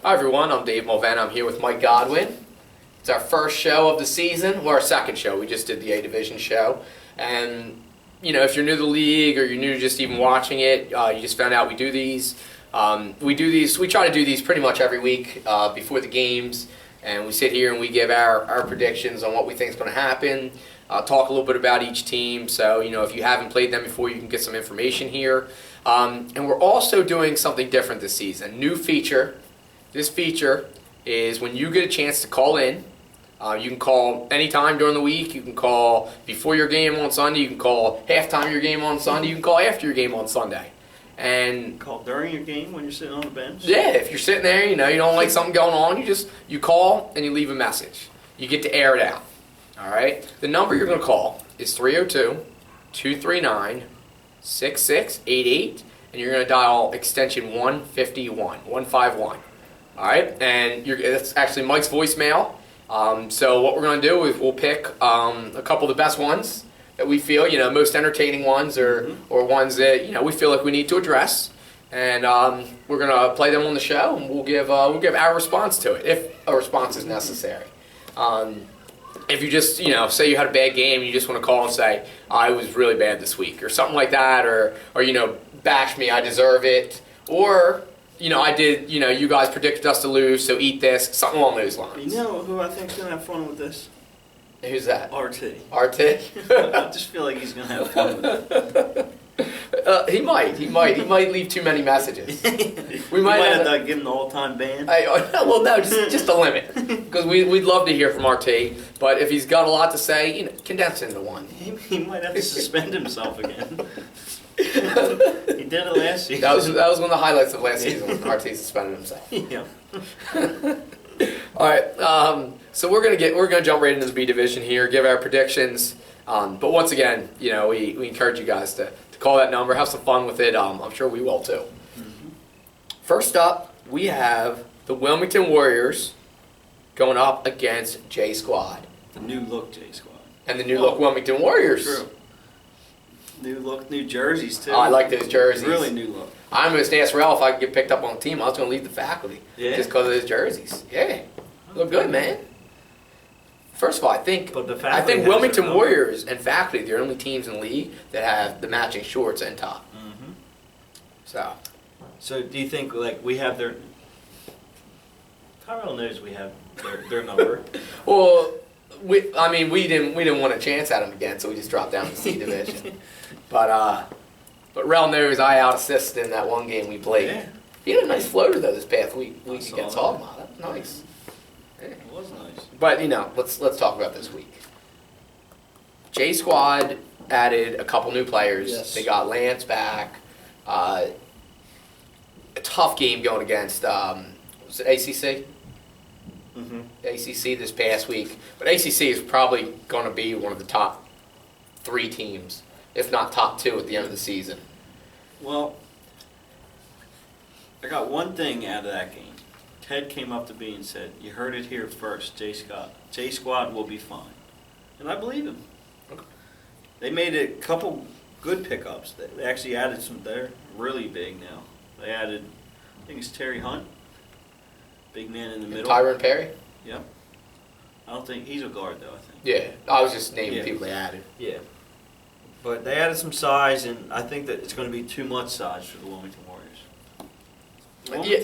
Hi everyone, I'm Dave Mulvaney. I'm here with Mike Godwin. It's our first show of the season, well, our second show. We just did the A Division show. And, you know, if you're new to the league or you're new to just even watching it, you just found out we do these. We try to do these pretty much every week before the games. And we sit here and we give our predictions on what we think is going to happen. Talk a little bit about each team. So, you know, if you haven't played them before, you can get some information here. And we're also doing something different this season. New feature. This feature is when you get a chance to call in. You can call anytime during the week. You can call before your game on Sunday. You can call halftime your game on Sunday. You can call after your game on Sunday. And call during your game when you're sitting on the bench? Yeah, if you're sitting there, you know, you don't like something going on, you call and you leave a message. You get to air it out. All right? The number you're going to call is 302-239-6688, and you're going to dial extension 151. All right? And it's actually Mike's voicemail. So what we're going to do is we'll pick a couple of the best ones that we feel, you know, most entertaining ones or ones that, you know, we feel like we need to address. And we're going to play them on the show, and we'll give our response to it, if a response is necessary. If you just, you know, say you had a bad game, and you just want to call and say, I was really bad this week, or something like that, or you know, bash me, I deserve it, or, you know, I did, you know, you guys predicted us to lose, so eat this, something along those lines. You know who I think's going to have fun with this? Who's that? RT. RT? I just feel like he's going to have fun with it. He might leave too many messages. We might have to give him the all-time ban. Well, no, just a limit, because we'd love to hear from RT. But if he's got a lot to say, you know, condense it into one. He might have to suspend himself again. He did it last season. That was one of the highlights of last season when RT suspended himself. Yeah. All right. So we're gonna jump right into the B division here, give our predictions. But once again, you know, we encourage you guys to call that number, have some fun with it. I'm sure we will too. Mm-hmm. First up, we have the Wilmington Warriors going up against J Squad. The new look J Squad. And the new look Wilmington Warriors. True. New look, new jerseys too. Oh, I like those jerseys. Really new look. I'm going to ask Ralph if I could get picked up on the team. I was going to leave the faculty. Yeah. Just because of those jerseys. Yeah. Look good, man. First of all, I think Wilmington Warriors and faculty, they're the only teams in the league that have the matching shorts and top. Mm-hmm. So do you think, like, we have their... Tyrell knows we have their number. Well, we didn't want a chance at them again, so we just dropped down to C division. But Rel knows I out-assisted in that one game we played. Yeah. He had a nice floater, though, this past week against Hogma. That was nice. Yeah. It was nice. But, you know, let's talk about this week. J Squad added a couple new players. Yes. They got Lance back. A tough game going against, was it ACC? Mm-hmm. ACC this past week. But ACC is probably going to be one of the top 3 teams, if not top 2 at the end of the season. Well, I got one thing out of that game. Ted came up to me and said, "You heard it here first, J Squad will be fine." And I believe him. Okay. They made a couple good pickups. They actually added some. They're really big now. They added, I think it's Terry Hunt, big man in the middle. Tyron Perry? Yep. I don't think he's a guard though. I think. Yeah, I was just naming people they added. Yeah. But they added some size, and I think that it's going to be too much size for the Wilmington Warriors.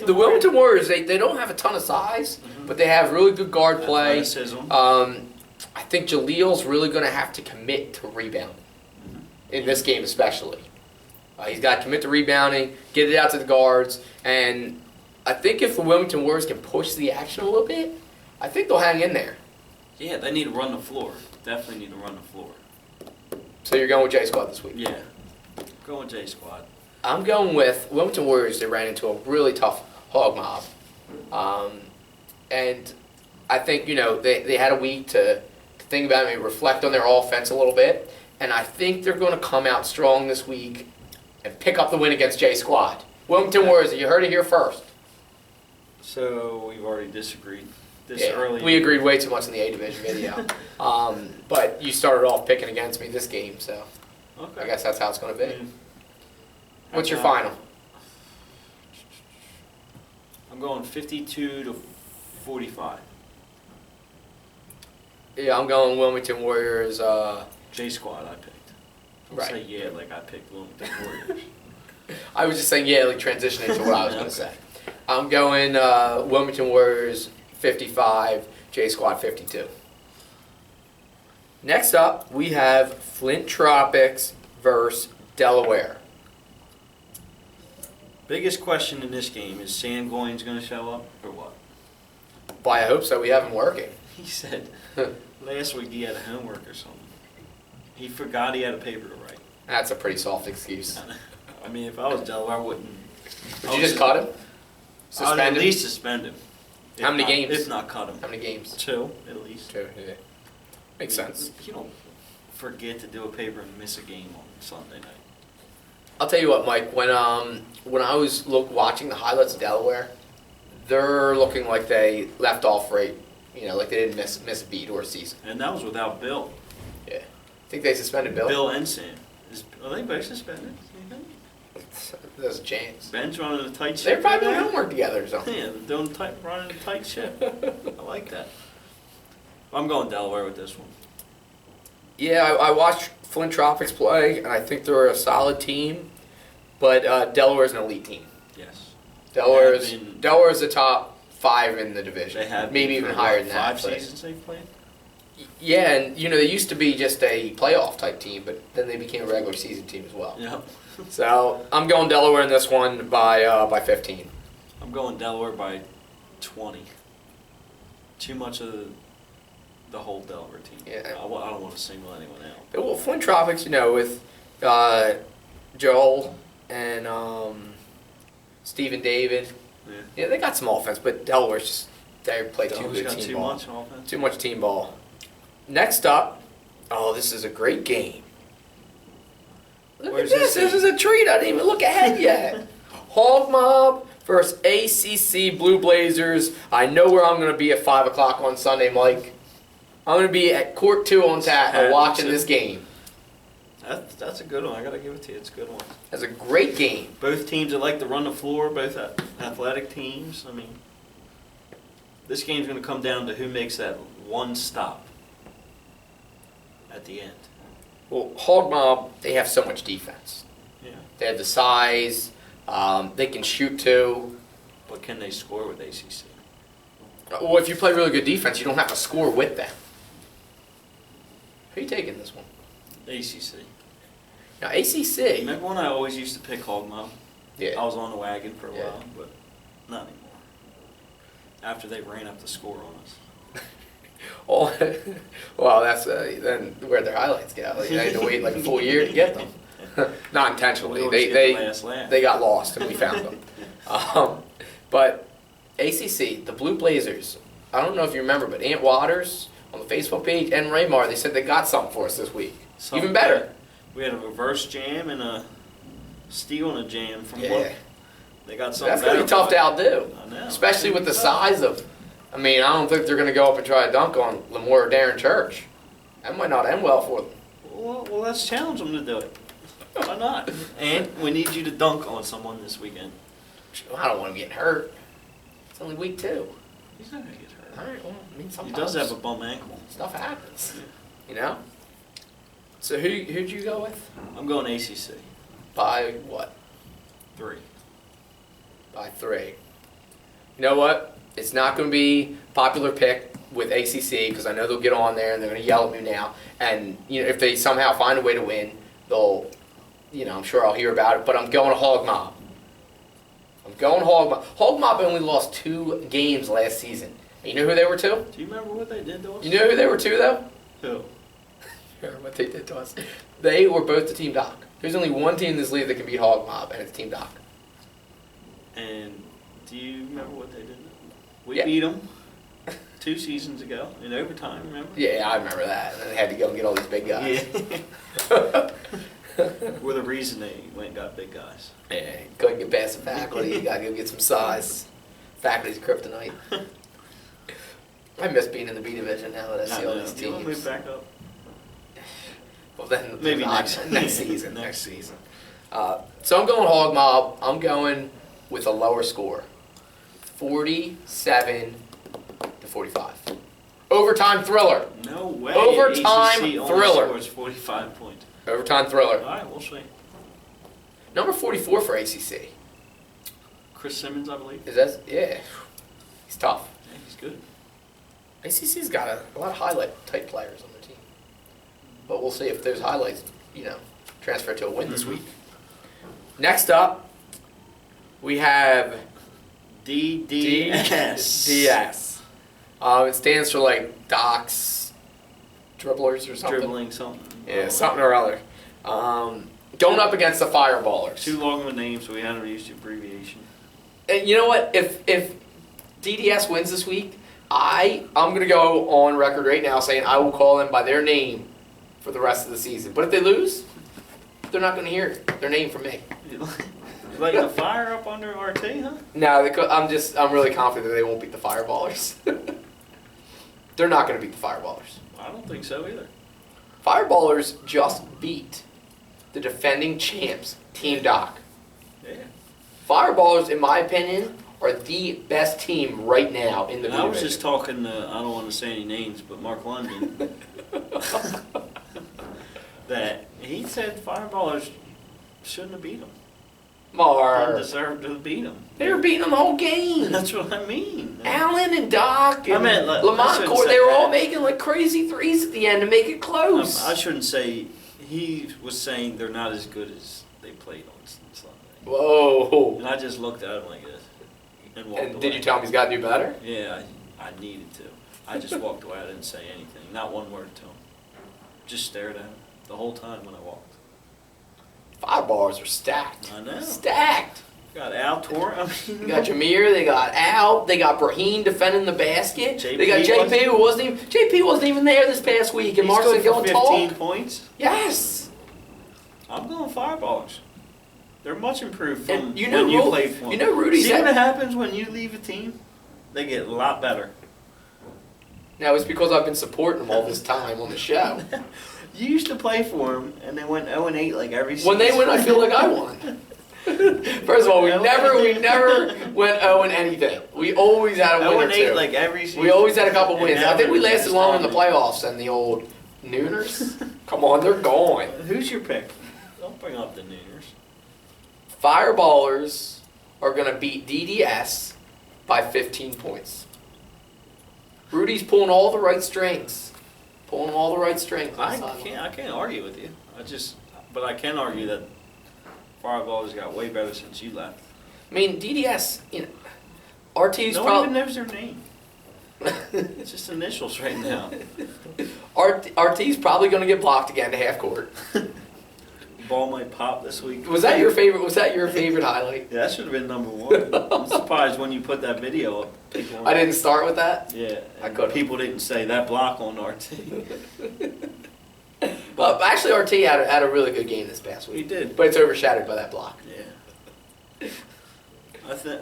The Wilmington Warriors, they don't have a ton of size, but they have really good guard play. I think Jaleel's really going to have to commit to rebounding, in this game especially. He's got to commit to rebounding, get it out to the guards, and I think if the Wilmington Warriors can push the action a little bit, I think they'll hang in there. Yeah, they need to run the floor. Definitely need to run the floor. So you're going with J Squad this week? Yeah. Going J Squad. I'm going with Wilmington Warriors. They ran into a really tough hog mob. And I think, you know, they had a week to think about it, maybe reflect on their offense a little bit. And I think they're going to come out strong this week and pick up the win against J Squad. Wilmington Warriors, you heard it here first. So we've already disagreed early. We agreed way too much in the A Division video. But you started off picking against me this game, so I guess that's how it's going to be. What's your final? I'm going 52-45. Yeah, I'm going Wilmington Warriors. J Squad I picked. Don't Right. say yeah like I picked Wilmington Warriors. I was just saying, yeah, like transitioning to what I was going to say. I'm going Wilmington Warriors 55, J Squad 52. Next up, we have Flint Tropics versus Delaware. Biggest question in this game is Sam Goins going to show up or what? Why, I hope so. We have him working. He said last week he had a homework or something. He forgot he had a paper to write. That's a pretty soft excuse. I mean, if I was Delaware, I wouldn't. Would you just cut him? I would Suspend at him? least suspend him. If How many not- games? If not cut him. How many games? 2, at least. 2, yeah. Makes sense. You don't forget to do a paper and miss a game on Sunday night. I'll tell you what, Mike. When I was watching the highlights of Delaware, they're looking like they left off right. You know, like they didn't miss a beat or a season. And that was without Bill. Yeah. I think they suspended Bill. Bill and Sam. Are they both suspended? There's a chance. Ben's running a tight ship. They're probably right doing now. homework together or something. Yeah, they're running a tight ship. I like that. I'm going Delaware with this one. Yeah, I watched Flint Tropics play, and I think they're a solid team, but Delaware's an elite team. Yes. Delaware's the top 5 in the division. They have maybe been even for, higher what, than that. 5 but- seasons they've played? Yeah, and they used to be just a playoff type team, but then they became a regular season team as well. Yep. So I'm going Delaware in this one by 15. I'm going Delaware by 20. Too much of the whole Delaware team. Yeah. I don't want to single anyone out. Well, Flint Tropics, with Joel and Stephen David, Yeah. they got some offense, but Delaware's just they play too Delaware's good got team too ball. much offense. Too much team ball. Next up, this is a great game. Look Where's at this. this This is a treat. I didn't even look ahead yet. Hog Mob versus ACC Blue Blazers. I know where I'm going to be at 5 o'clock on Sunday, Mike. I'm going to be at Court 2 on Tatton watching this game. That's a good one. I got to give it to you. It's a good one. That's a great game. Both teams that like to run the floor, both athletic teams. I mean, this game's going to come down to who makes that one stop at the end. Well, Hog Mob, they have so much defense. Yeah. They have the size. They can shoot too. But can they score with ACC? Well, if you play really good defense, you don't have to score with them. Who are you taking this one? ACC. Now, ACC. Remember when I always used to pick Hog Mob? I Yeah. was on the wagon for a Yeah. while, but not anymore. After they ran up the score on us. Oh, well, that's then where their highlights go. They had to wait like a full year to get them. Not intentionally. We always get the last laugh. They got lost and we found them. But ACC, the Blue Blazers. I don't know if you remember, but Ant Waters on the Facebook page and Raymar, they said they got something for us this week. Even better. We had a reverse jam and a steal and a jam from one. Yeah. They got something That's gonna be tough to outdo, I know. especially with the size of. I mean, I don't think they're gonna go up and try to dunk on Lamore or Darren Church. That might not end well for them. Well, let's challenge them to do it. Why not? And we need you to dunk on someone this weekend. I don't want him getting hurt. It's only week 2. He's not going to get hurt. All right, well, I mean, He sometimes does have a bum ankle. stuff happens, So who'd you go with? I'm going ACC. By what? 3. By 3. You know what? It's not going to be popular pick with ACC because I know they'll get on there and they're going to yell at me now. And if they somehow find a way to win, they'll, I'm sure I'll hear about it. But I'm going to Hog Mob. I'm going Hog Mob. Hog Mob only lost 2 games last season. And you know who they were to? Do you remember what they did to us? You know who they were to though? Who? Remember what they did to us? They were both the Team Doc. There's only one team in this league that can beat Hog Mob, and it's Team Doc. And do you remember what they did? We Yeah. beat them 2 seasons ago in overtime, remember? Yeah, I remember that. And they had to go and get all these big guys. Yeah. We're the reason they went and got big guys. Yeah, couldn't get past the faculty. You gotta go get some size. Faculty's kryptonite. I miss being in the B division now that I see all these Do you want to move teams. back up? Well, then Maybe not- next season. next Next season. So I'm going Hog Mob. I'm going with a lower score, 47-45. Overtime thriller. No way. Overtime ACC only thriller. scores 45 points. Overtime thriller. All right, we'll see. Number 44 for ACC. Chris Simmons, I believe. Is that? Yeah. He's tough. Yeah, he's good. ACC's got a lot of highlight-type players on their team. But we'll see if those highlights, transfer to a win this week. Next up, we have DDS. DS. It stands for like Docs, Dribblers or something. Dribbling something. Yeah, something or other. Going up against the Fireballers. Too long of a name, so we had to use the abbreviation. And you know what? If DDS wins this week, I'm going to go on record right now saying I will call them by their name for the rest of the season. But if they lose, they're not going to hear their name from me. Like the fire up under RT, huh? No, I'm really confident that they won't beat the Fireballers. They're not going to beat the Fireballers. I don't think so either. Fireballers just beat the defending champs, Team Doc. Yeah. Fireballers, in my opinion, are the best team right now in the And I was division. just talking to, I don't want to say any names, but Mark London, that he said Fireballers shouldn't have beat them. Mark. Didn't deserve to beat them. They were beating them the whole game. That's what I mean. Allen and Doc and I meant, like, I Lamont shouldn't Core, say they were all that. making like crazy threes at the end to make it close. I shouldn't say, he was saying they're not as good as they played on Sunday. Whoa. And I just looked at him like this and walked away. And did you tell him he's got to do better? Yeah, I needed to. I just walked away. I didn't say anything. Not one word to him. Just stared at him the whole time when I walked. Fireballers are stacked. I know. Stacked. Got Al Tor. I They mean, got Jameer, they got Al, they got Braheen defending the basket. JP They got JP who JP wasn't even there this past week, and he Mark's scored going for 15 tall. points. Yes. I'm going Fireballers. They're much improved from And when you played for them. You know Rudy See said what happens when you leave a team? They get a lot better. Now it's because I've been supporting them all this time on the show. You used to play for them, and they went 0-8 like every season. When they win, I feel like I won. First of all, we never went 0 in anything. We always had a win or 0-8 two. like every season. We always had a couple And wins. now I think we they're lasted longer in the dominant. playoffs than the old Nooners. Come on, they're gone. Who's your pick? Don't bring up the Nooners. Fireballers are going to beat DDS by 15 points. Rudy's pulling all the right strings. Pulling all the right strings. I can't argue with you. But I can argue that Fireballers got way better since you left. I mean, DDS, RT's No one even knows their name. It's just initials right now. RT's probably going to get blocked again to half court. Ball might pop this week. Was that your favorite? Was that your favorite highlight? Yeah, that should have been number one. I'm surprised when you put that video up. People I didn't start with that. Yeah, I and could've. people didn't say that block on RT. Well, actually, RT had a really good game this past week. He did. But it's overshadowed by that block. Yeah.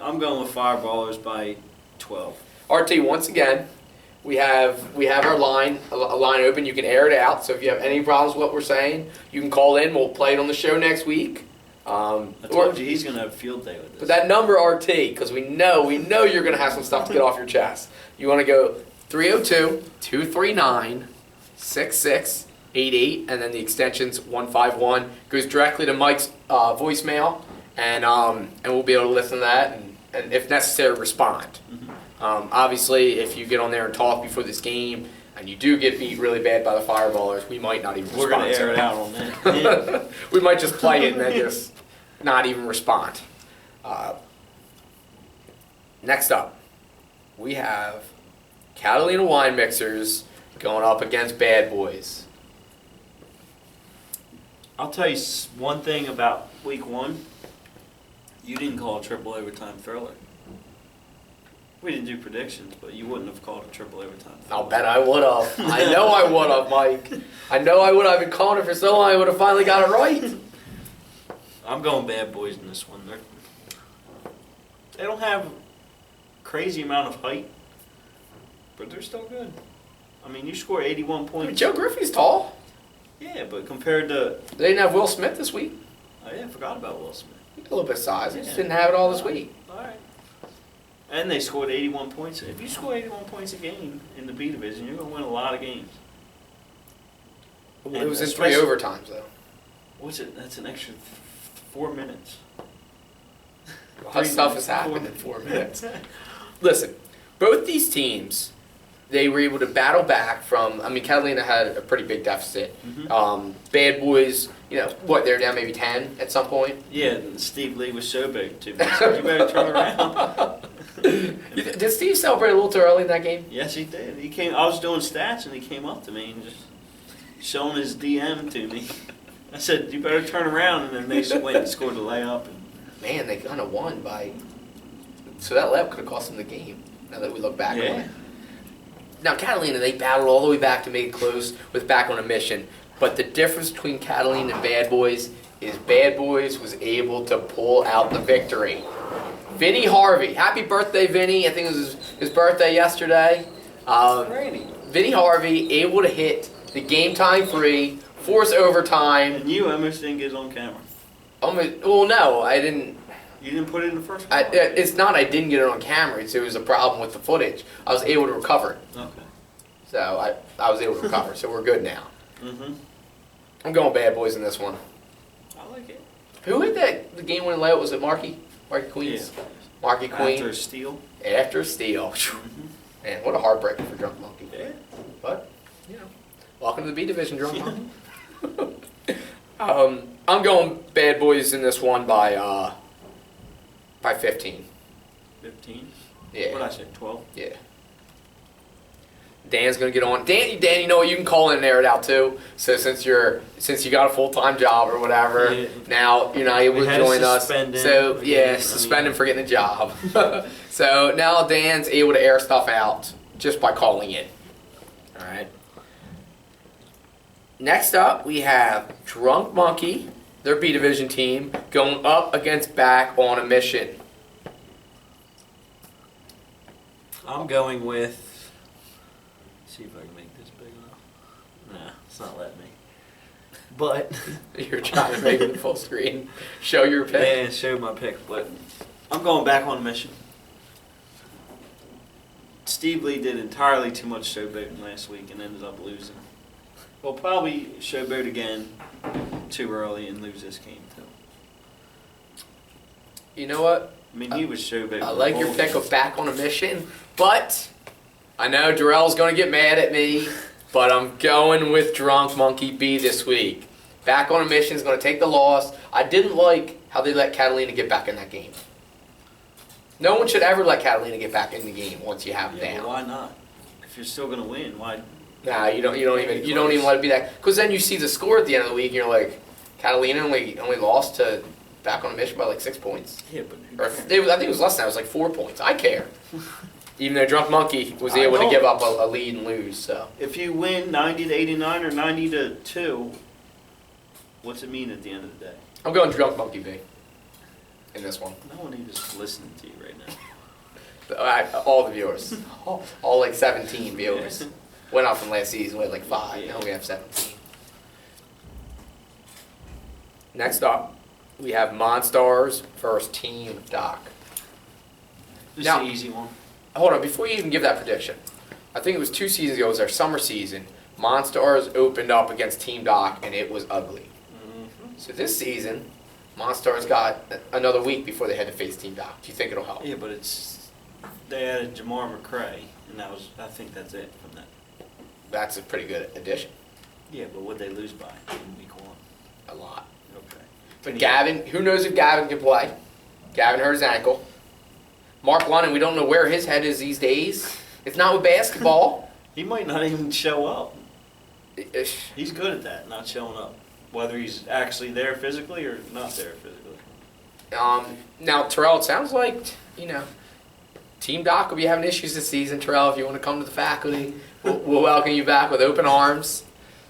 I'm going with Fireballers by 12. RT, once again, we have our line a line open. You can air it out. So if you have any problems with what we're saying, you can call in. We'll play it on the show next week. I told you he's going to have a field day with this. But that number RT, because we know you're going to have some stuff to get off your chest. You want to go 302-239-6688, and then the extension's 151. Goes directly to Mike's voicemail, and we'll be able to listen to that and if necessary, respond. Mm-hmm. Obviously, if you get on there and talk before this game, and you do get beat really bad by the Fireballers, we might not even We're respond. going to air it out on that. We might just play it and then just not even respond. Next up, we have Catalina Wine Mixers going up against Bad Boys. I'll tell you one thing about week one. You didn't call a triple overtime thriller. We didn't do predictions, but you wouldn't have called a triple overtime thriller. I'll bet I would have. I know I would have, Mike. I know I would have. I've been calling it for so long, I would have finally got it right. I'm going Bad Boys in this one. They don't have crazy amount of height, but they're still good. I mean, you score 81 points. Joe Griffey's tall. Yeah, but compared to... They didn't have Will Smith this week. Oh, yeah, I forgot about Will Smith. A little bit of size. He just didn't have it all this week. All right. And they scored 81 points. If you score 81 points a game in the B division, you're going to win a lot of games. It was in 3 overtimes, though. What's it? That's an extra 4 minutes. How stuff has happened in 4 minutes. Listen, both these teams, they were able to battle back from. I mean, Catalina had a pretty big deficit. Mm-hmm. Bad Boys, they're down maybe 10 at some point. Yeah, and Steve Lee was so big too. So you better turn around. Did Steve celebrate a little too early in that game? Yes, he did. He came. I was doing stats, and he came up to me and just showing his DM to me. I said, "You better turn around," and then they went and scored a layup. Man, they kind of won by. So that layup could have cost them the game. Now that we look back on it. Now Catalina, they battled all the way back to make it close with Back on a Mission. But the difference between Catalina and Bad Boys is Bad Boys was able to pull out the victory. Vinny Harvey, happy birthday, Vinny! I think it was his birthday yesterday. Vinny Harvey able to hit the game time free, force overtime. And you almost didn't get it on camera. Well, no, I didn't. You didn't put it in the first one? It's not I didn't get it on camera. It was a problem with the footage. I was able to recover it. Okay. So I was able to recover. So we're good now. Mm-hmm. I'm going Bad Boys in this one. I like it. Who hit the game-winning layup? Was it Marky? Marky Queens? Yeah. Marky Queen. After steal. After steal. Mm-hmm. Man, what a heartbreaker for Drunk Monkey. Yeah. But, welcome to the B Division, Drunk Monkey. I'm going Bad Boys in this one by 15. 15? Yeah. What did I say, 12? Yeah. Dan's gonna get on. Dan, you know what? You can call in and air it out too. So since you got a full-time job or whatever, now you're not able to join us. So suspend him for getting a job. So now Dan's able to air stuff out just by calling in. All right. Next up, we have Drunk Monkey, their B Division team, going up against Back on a Mission. I'm going with. See if I can make this big enough. Nah, it's not letting me. But You're trying to make it full screen. Show your pick. Yeah, show my pick. But I'm going Back on a Mission. Steve Lee did entirely too much showboating last week and ended up losing. We'll probably showboat again too early and lose this game too. You know what? I mean, he was showboating. I like your pick of Back on a Mission, but I know Darrell's going to get mad at me, but I'm going with Drunk Monkey B this week. Back on a Mission is going to take the loss. I didn't like how they let Catalina get back in that game. No one should ever let Catalina get back in the game once you have them down. Well, why not? If you're still going to win, why? Nah, you don't even let it be that. Because then you see the score at the end of the week, and you're like, Catalina only lost to Back on a Mission by like 6 points. Yeah, but I think it was less than that. It was like 4 points. I care. Even though Drunk Monkey was able to give up a lead and lose, so. If you win 90-89 or 90-2, what's it mean at the end of the day? I'm going Drunk Monkey B in this one. No one even is listening to you right now. All the viewers. all like 17 viewers. Went up from last season. We had like 5. Now we have 17. Next up, we have Monstars versus Team Doc. This is an easy one. Hold on, before you even give that prediction, I think it was 2 seasons ago, it was our summer season. Monstars opened up against Team Doc, and it was ugly. Mm-hmm. So this season, Monstars got another week before they had to face Team Doc. Do you think it'll help? Yeah, but they added Jamar McCray, and I think that's it from that. That's a pretty good addition. Yeah, but what'd they lose by in week 1? A lot. Okay. But Gavin, who knows if Gavin can play? Gavin hurt his ankle. Mark London, we don't know where his head is these days. It's not with basketball. He might not even show up. He's good at that, not showing up. Whether he's actually there physically or not there physically. Now, Terrell, it sounds like, Team Doc will be having issues this season. Terrell, if you want to come to the faculty, we'll welcome you back with open arms.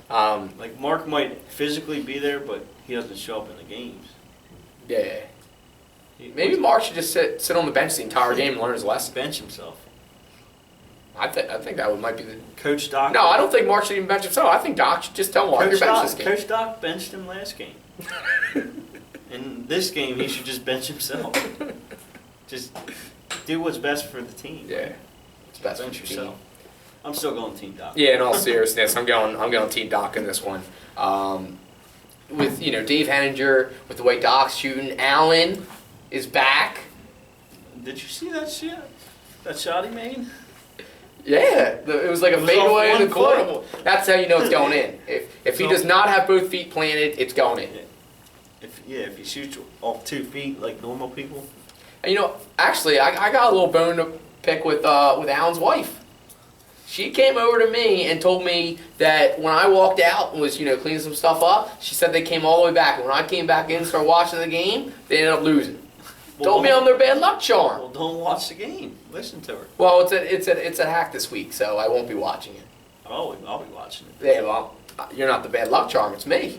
Like Mark might physically be there, but he doesn't show up in the games. Yeah. Maybe Mark should just sit on the bench the entire game and learn his lesson. Bench himself. I think that might be the... Coach Doc? No, I don't think Mark should even bench himself. I think Doc should just tell Mark, you're bench this game. Coach Doc benched him last game. In this game, he should just bench himself. Just do what's best for the team. Yeah, it's best for Bench the team. yourself. I'm still going Team Doc. Yeah, in all seriousness, I'm going Team Doc in this one. With Dave Henninger, with the way Doc's shooting, Allen is back. Did you see that shit? That shot he made? Yeah, it was like a It was fadeaway off in the one corner. That's how you know it's going in. If he So- does not have both feet planted, it's going in. If he shoots off 2 feet like normal people. And actually, I got a little bone to pick with Allen's wife. She came over to me and told me that when I walked out and was cleaning some stuff up, she said they came all the way back. And when I came back in and started watching the game, they ended up losing. Told me I'm their bad luck charm. Well, don't watch the game. Listen to her. Well, it's a HAC this week, so I won't be watching it. I'll be watching it. Yeah, well, you're not the bad luck charm. It's me.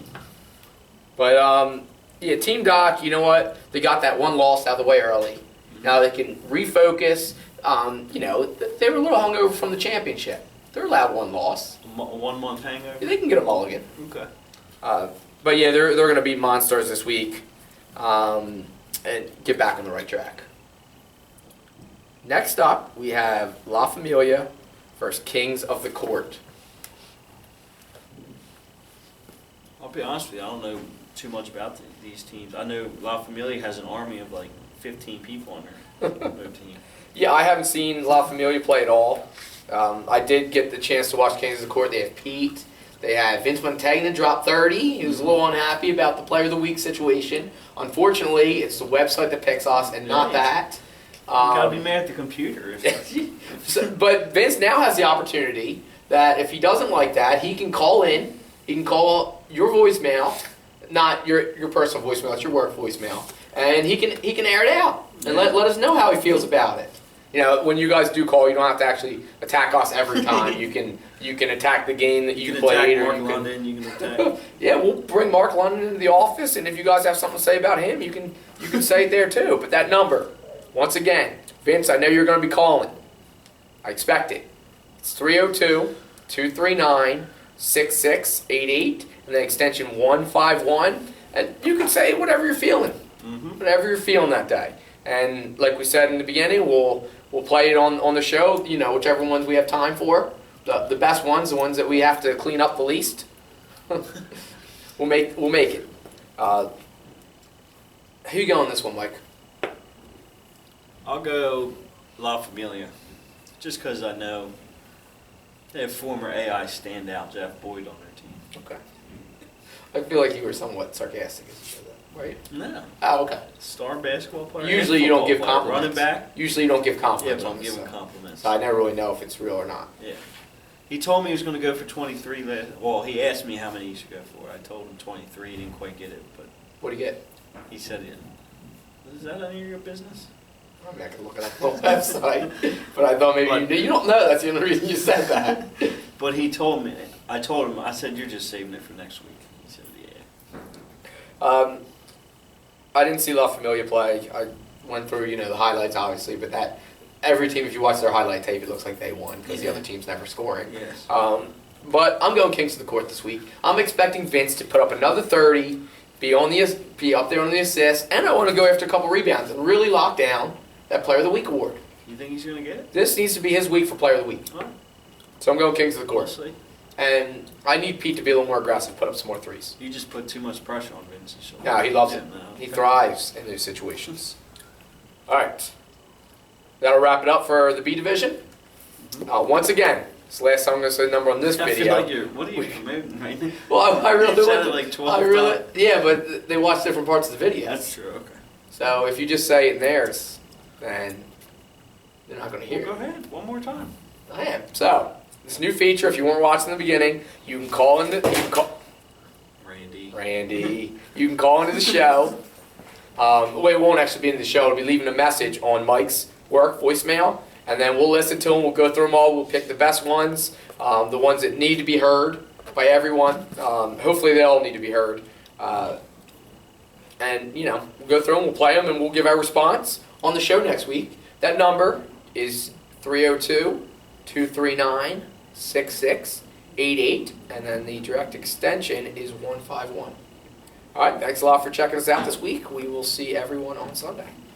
But yeah, Team Doc. You know what? They got that one loss out of the way early. Now they can refocus. They were a little hungover from the championship. They're allowed one loss. A 1 month hangover. They can get a mulligan. Okay. But yeah, they're going to be monsters this week, and get back on the right track. Next up, we have La Familia versus Kings of the Court. I'll be honest with you. I don't know too much about these teams. I know La Familia has an army of like 15 people on their team. Yeah, I haven't seen La Familia play at all. I did get the chance to watch Kings of the Court. They have Pete. They have Vince Montagna drop 30. He was a little unhappy about the Player of the Week situation. Unfortunately, it's the website that picks us and not that. You gotta be mad at the computer. But Vince now has the opportunity that if he doesn't like that, he can call in. He can call your voicemail, not your personal voicemail, it's your work voicemail, and he can air it out and let us know how he feels about it. When you guys do call, you don't have to actually attack us every time. You can attack the game that you played. Attack Mark London. You can attack. Yeah, we'll bring Mark London into the office, and if you guys have something to say about him, you can say it there too. But that number, once again, Vince, I know you're going to be calling. I expect it. It's 302-239-6688, and then extension 151, and you can say whatever you're feeling, whatever you're feeling that day. And like we said in the beginning, we'll play it on the show. Whichever ones we have time for. The best ones, the ones that we have to clean up the least. we'll make it. Who you going on this one, Mike? I'll go La Familia, just because I know they have former AI standout Jeff Boyd on their team. Okay. I feel like you were somewhat sarcastic as you said that, right? No. Oh, okay. Star basketball player. Usually and you don't give football player, compliments. Running back. Usually you don't give Yeah, compliments but on I'm this. giving compliments. So I never really know if it's real or not. Yeah. He told me he was going to go for 23 Well, he asked me how many he should go for. I told him 23. He didn't quite get it, but What do you get? he said it. Is that any of your business? I mean, I can look it up on the website, but I thought maybe you don't know. That's the only reason you said that. But he told me. I told him. I said, "You're just saving it for next week." He said, "Yeah." I didn't see La Familia play. I went through, the highlights, obviously, but that every team, if you watch their highlight tape, it looks like they won because the other team's never scoring. Yes. But I'm going Kings of the Court this week. I'm expecting Vince to put up another 30, be up there on the assist, and I want to go after a couple rebounds and really lock down that Player of the Week award. You think he's going to get it? This needs to be his week for Player of the Week. All right. So I'm going Kings of the We'll Court. see. And I need Pete to be a little more aggressive, put up some more threes. You just put too much pressure on Vince's shoulder. No, he loves it. No, He okay. thrives in those situations. All right. That'll wrap it up for the B division. Once again, it's the last time I'm going to say the number on this I video. feel like you're. What are you promoting right now? Well, I really You said want it to, like 12 times. yeah, but they watch different parts of the video. That's true. Okay. So if you just say it in theirs, then they're not going to hear Well, it. go ahead. One more time. I am. So this new feature, if you weren't watching in the beginning, you can call Randy. You can call into the show. Well, it won't actually be in the show. It'll be leaving a message on Mike's work voicemail, and then we'll listen to them. We'll go through them all. We'll pick the best ones, the ones that need to be heard by everyone. Hopefully, they all need to be heard. And we'll go through them. We'll play them, and we'll give our response on the show next week. That number is 302-239-6688, and then the direct extension is 151. All right, thanks a lot for checking us out this week. We will see everyone on Sunday.